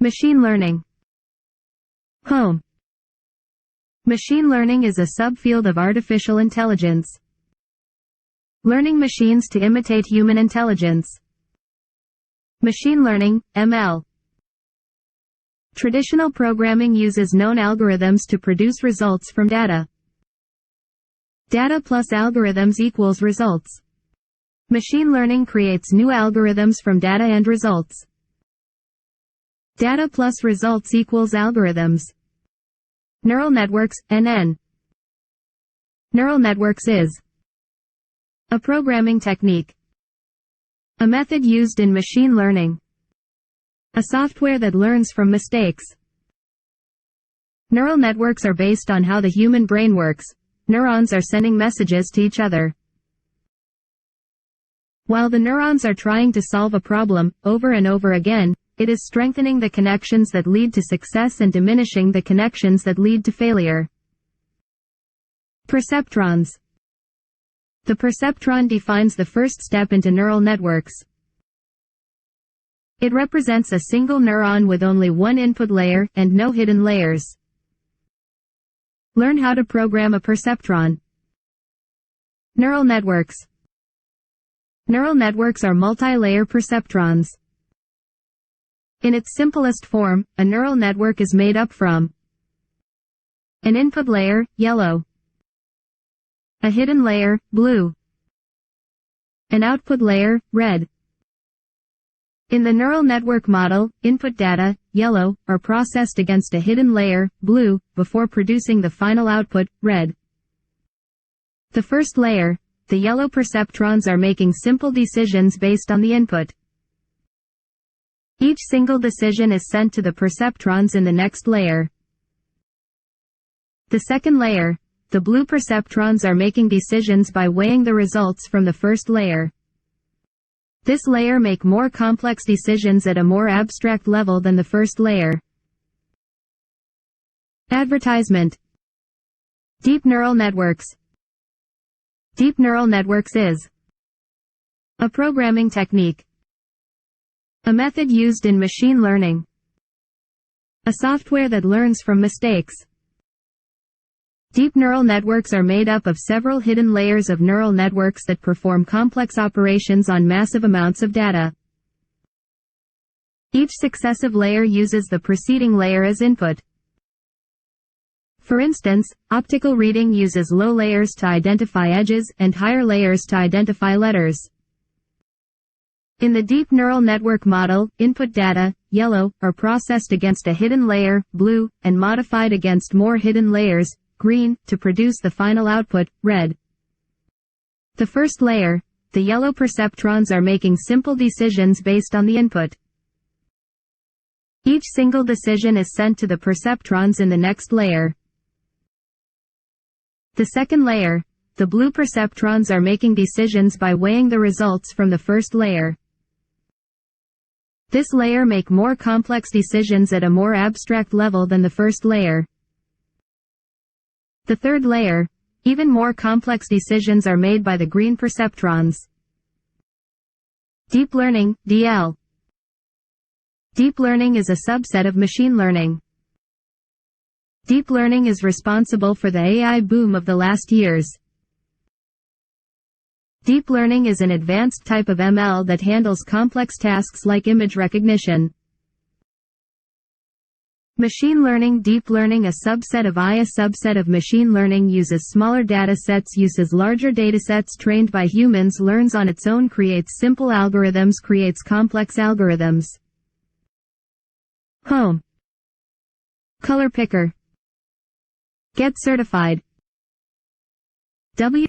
Machine learning. Home. Machine learning is a subfield of artificial intelligence. Learning machines to imitate human intelligence. Machine learning, ML. Traditional programming uses known algorithms to produce results from data. Data plus algorithms equals results. Machine learning creates new algorithms from data and results. Data plus results equals algorithms. Neural networks, NN. Neural networks is a programming technique, a method used in machine learning, a software that learns from mistakes. Neural networks are based on how the human brain works. Neurons are sending messages to each other. While the neurons are trying to solve a problem, over and over again, it is strengthening the connections that lead to success and diminishing the connections that lead to failure. Perceptrons. The perceptron defines the first step into neural networks. It represents a single neuron with only one input layer and no hidden layers. Learn how to program a perceptron. Neural networks. Neural networks are multi-layer perceptrons. In its simplest form, a neural network is made up from an input layer, yellow, a hidden layer, blue, an output layer, red. In the neural network model, input data, yellow, are processed against a hidden layer, blue, before producing the final output, red. The first layer, the yellow perceptrons are making simple decisions based on the input. Each single decision is sent to the perceptrons in the next layer. The second layer, the blue perceptrons are making decisions by weighing the results from the first layer. This layer make more complex decisions at a more abstract level than the first layer. Advertisement. Deep neural networks. Deep neural networks is a programming technique, a method used in machine learning, a software that learns from mistakes. Deep neural networks are made up of several hidden layers of neural networks that perform complex operations on massive amounts of data. Each successive layer uses the preceding layer as input. For instance, optical reading uses low layers to identify edges and higher layers to identify letters. In the deep neural network model, input data, yellow, are processed against a hidden layer, blue, and modified against more hidden layers, green, to produce the final output, red. The first layer, the yellow perceptrons are making simple decisions based on the input. Each single decision is sent to the perceptrons in the next layer. The second layer, the blue perceptrons are making decisions by weighing the results from the first layer. This layer make more complex decisions at a more abstract level than the first layer. The third layer, even more complex decisions are made by the green perceptrons. Deep learning, DL. Deep learning is a subset of machine learning. Deep learning is responsible for the AI boom of the last years. Deep learning is an advanced type of ML that handles complex tasks like image recognition. Machine learning. Deep learning, a subset of AI. A subset of machine learning uses smaller data sets, uses larger datasets trained by humans, learns on its own, creates simple algorithms, creates complex algorithms. Home. Color picker. Get certified. W